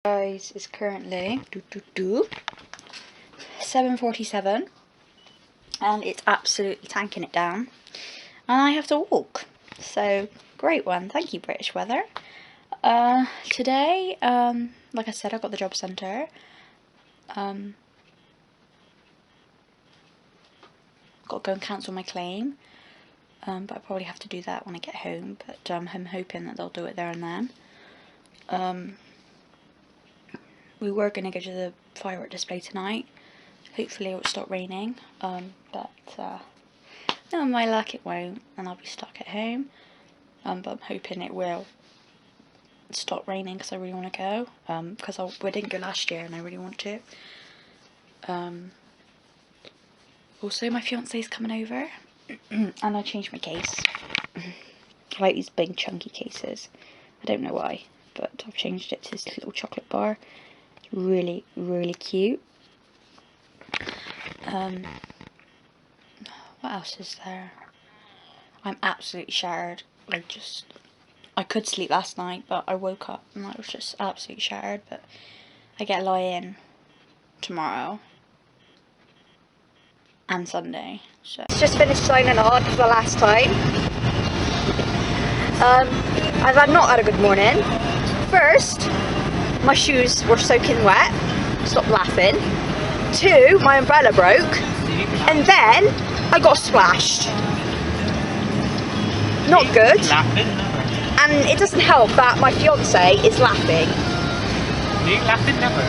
Guys, it's currently 7:47 and it's absolutely tanking it down and I have to walk, so great one. Thank you, British weather. Today, like I said, I got the job centre. Got to go and cancel my claim, but I probably have to do that when I get home, but I'm hoping that they'll do it there and then. We were going to go to the FireWork Display tonight. Hopefully it will stop raining, but no, my luck it won't, and I'll be stuck at home. But I'm hoping it will stop raining because I really want to go. Because we didn't go last year and I really want to. Also, my fiance's coming over, and I changed my case. I like these big chunky cases. I don't know why, but I've changed it to this little chocolate bar. It's really, really cute. What else is there? I'm absolutely shattered. I could sleep last night, but I woke up and I was just absolutely shattered. But I get a lie-in tomorrow and Sunday. So just finished signing on for the last time. I've not had a good morning. First, my shoes were soaking wet. Stop laughing. 2, my umbrella broke. And then I got splashed. Not good. And it doesn't help that my fiance is laughing. Are you laughing never?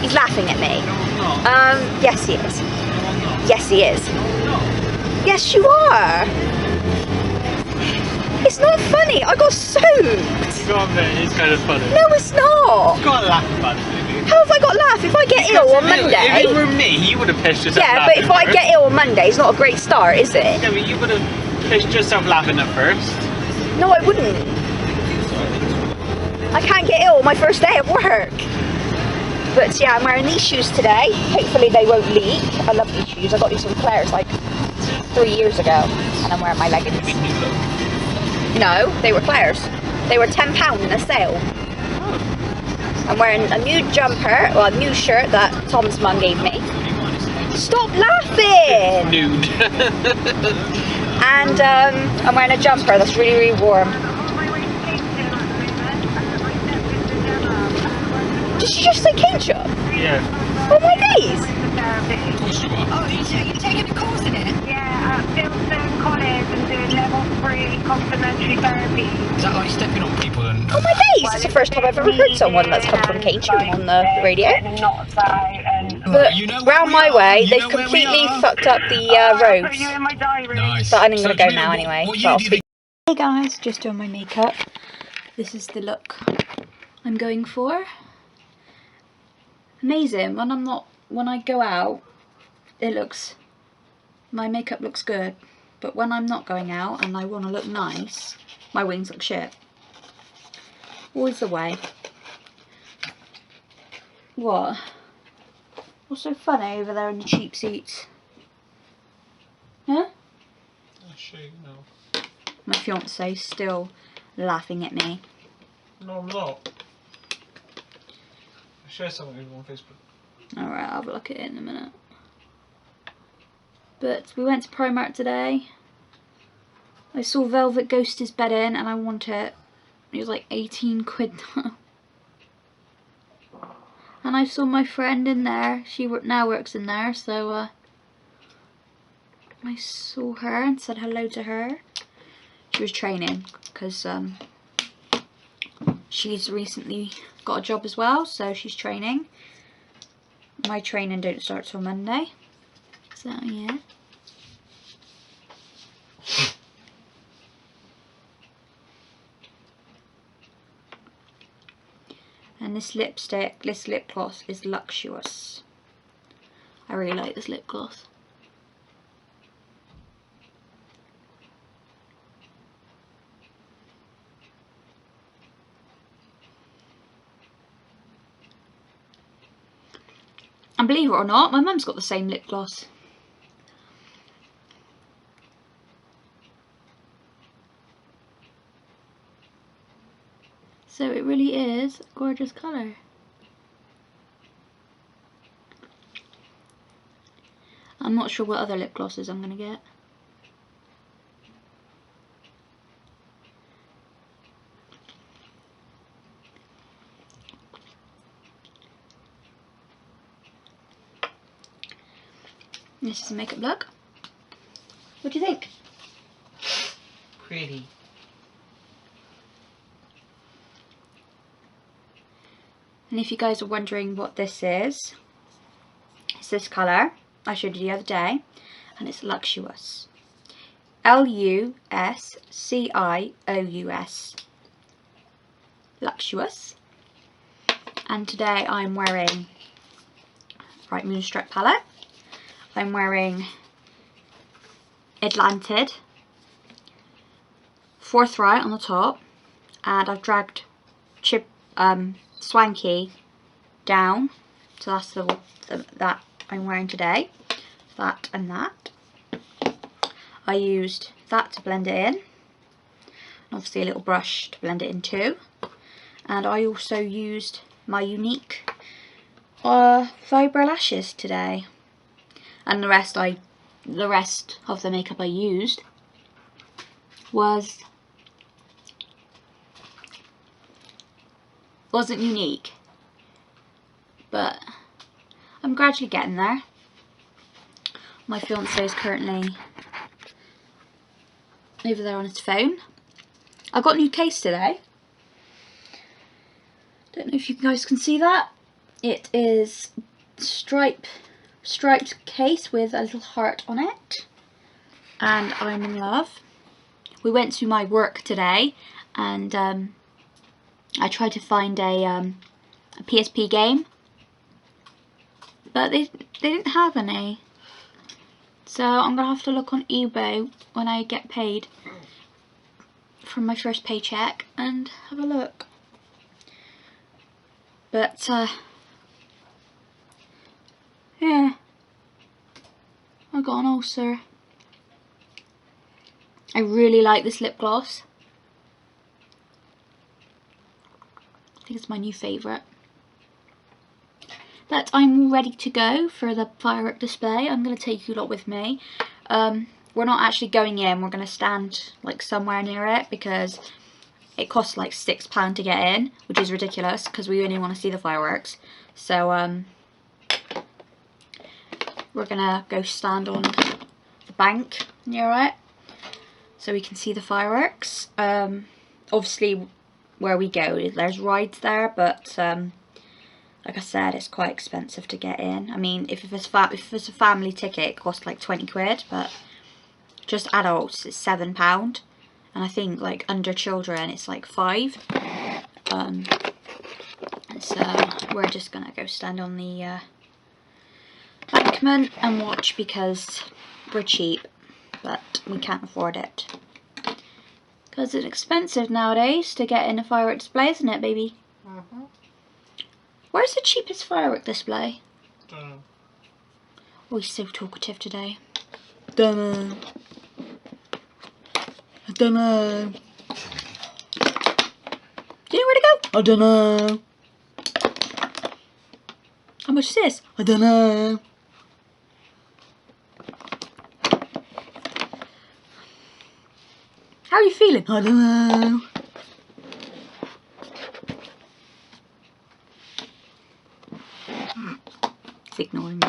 He's laughing at me. No, I'm not. Yes he is. No, I'm not. Yes he is. No. Yes you are. It's not funny. I got soaked. Go on then, it's kind of funny. No, it's not. You can't laugh about it, maybe. How have I got laugh? If I get ill on Monday. If it were me, you would have pissed yourself Yeah, laughing but if I first. get ill on Monday, it's not a great start, is it? Yeah, but you would have pissed yourself laughing at first. No, I wouldn't. I can't get ill my first day of work. But yeah, I'm wearing these shoes today. Hopefully they won't leak. I love these shoes. I got these from Claire's like 3 years ago, and I'm wearing my leggings. No, they were Claire's. They were £10 in a sale. I'm wearing a new jumper, well, a new shirt that Tom's mum gave me. Stop laughing! Nude. And I'm wearing a jumper that's really, really warm. Did she just say ketchup? Yeah. Oh my days! Of course you are. Oh, you're taking a course in it? Yeah, at Filton College and doing level 3 complementary therapy. Is that like stepping on people and... Oh my days! It's the first time I've ever heard someone that's come from Cambridge on the radio. But round my way, they've completely fucked up the roads. Nice. But I'm going to go now anyway. What So I'll uni do you speak. Hey guys, just doing my makeup. This is the look I'm going for. Amazing. When I go out, my makeup looks good. But when I'm not going out and I want to look nice, my wings look shit. Always the way. What? What's so funny over there in the cheap seats? Huh? I'll show you now. My fiance's still laughing at me. No, I'm not. I'll share something with you on Facebook. Alright, I'll have a look at it in a minute. But we went to Primark today. I saw Velvet Ghost's bed in and I want it. It was like 18 quid. And I saw my friend in there. She now works in there, so I saw her and said hello to her. She was training because she's recently got a job as well, so she's training. My training don't start till Monday, so yeah. And this lip gloss is luxurious. I really like this lip gloss. And believe it or not, my mum's got the same lip gloss. So it really is a gorgeous colour. I'm not sure what other lip glosses I'm going to get. This is a makeup look. What do you think? Pretty. And if you guys are wondering what this is, it's this colour I showed you the other day, and it's Luxurious. Luxcious. Luxurious. And today I'm wearing Moonstruck palette. I'm wearing Eglantid, Forthright on the top, and I've dragged Swanky down, so that's that I'm wearing today. That and that. I used that to blend it in, and obviously a little brush to blend it in too. And I also used my unique Vibra lashes today. And the rest of the makeup I used wasn't unique, but I'm gradually getting there. My fiance is currently over there on his phone. I got a new case today. Don't know if you guys can see that. It is striped case with a little heart on it, and I'm in love. We went to my work today, and I tried to find a PSP game, but they didn't have any, so I'm gonna have to look on eBay when I get paid from my first paycheck and have a look. But yeah, I got an ulcer. I really like this lip gloss. I think it's my new favourite. But I'm all ready to go for the firework display. I'm going to take you lot with me. We're not actually going in. We're going to stand like somewhere near it because it costs like £6 to get in, which is ridiculous because we only want to see the fireworks. So we're going to go stand on the bank near it so we can see the fireworks. Obviously where we go there's rides there, but like I said, it's quite expensive to get in. I mean, if it's a family ticket, it costs like 20 quid, but just adults it's £7, and I think like under children it's like 5. So we're just gonna go stand on the embankment and watch because we're cheap, but we can't afford it. Because it's expensive nowadays to get in a firework display, isn't it, baby? Mm-hmm. Where's the cheapest firework display? Dunno. Oh, he's so talkative today. Dunno. I dunno. Do you know where to go? I dunno. How much is this? I dunno. How are you feeling? I dunno. It's ignoring me.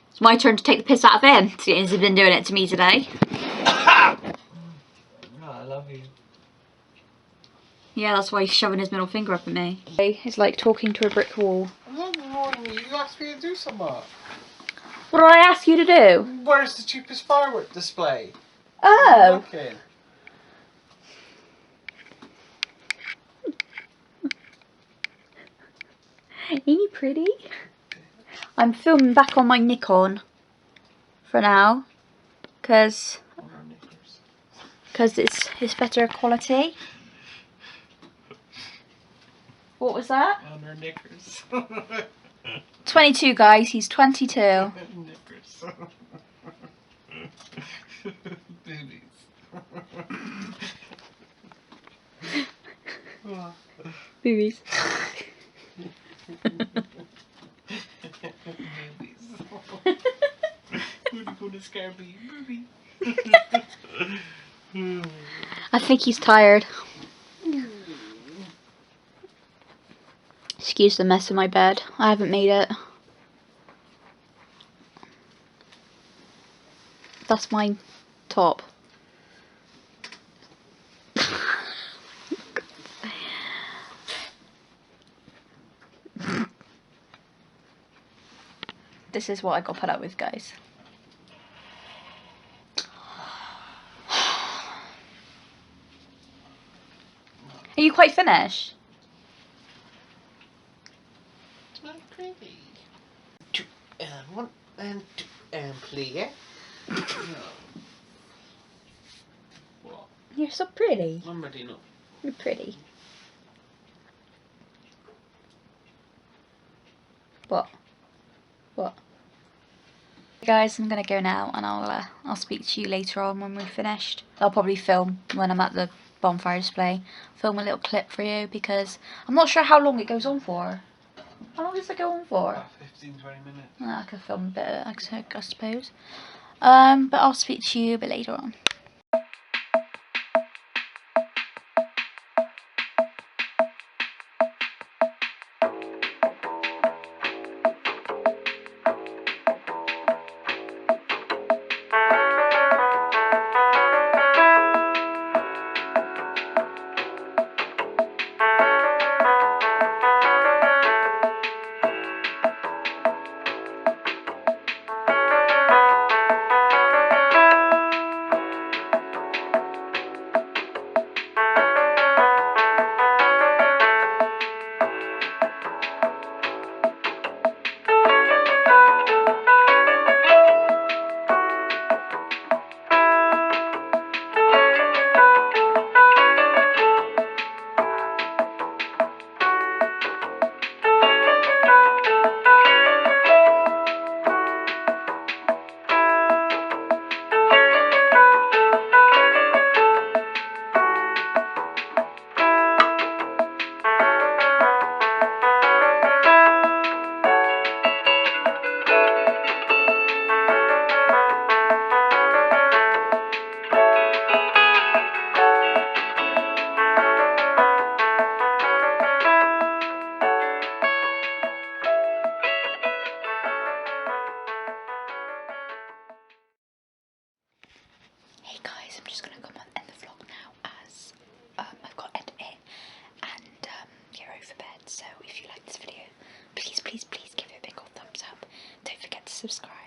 It's my turn to take the piss out of him, seeing as he's been doing it to me today. No, I love you. Yeah, that's why he's shoving his middle finger up at me. It's like talking to a brick wall. I'm not ignoring you. You asked me to do something. What did I ask you to do? Where's the cheapest firework display? Oh! Looking. Ain't he pretty? I'm filming back on my Nikon for now, because it's better quality. What was that? On her knickers. 22, guys. He's 22. Knickers. Boobies. Boobies. Kirby, booby. I think he's tired. Excuse the mess in my bed. I haven't made it. That's my top. This is what I got put up with, guys. Are you quite finished? It's not pretty. 2 and 1 and 2 and play, yeah? What? You're so pretty. I'm ready now. You're pretty. What? What? Guys, I'm gonna go now, and I'll speak to you later on when we're finished. I'll probably film when I'm at the bonfire display. Film a little clip for you because I'm not sure how long it goes on for. How long does it go on for? About 15-20 minutes. I could film a bit, I suppose. But I'll speak to you a bit later on. Hey guys, I'm just gonna come on end the vlog now as I've got to edit it and get ready for bed. So if you like this video, please give it a big old thumbs up. Don't forget to subscribe.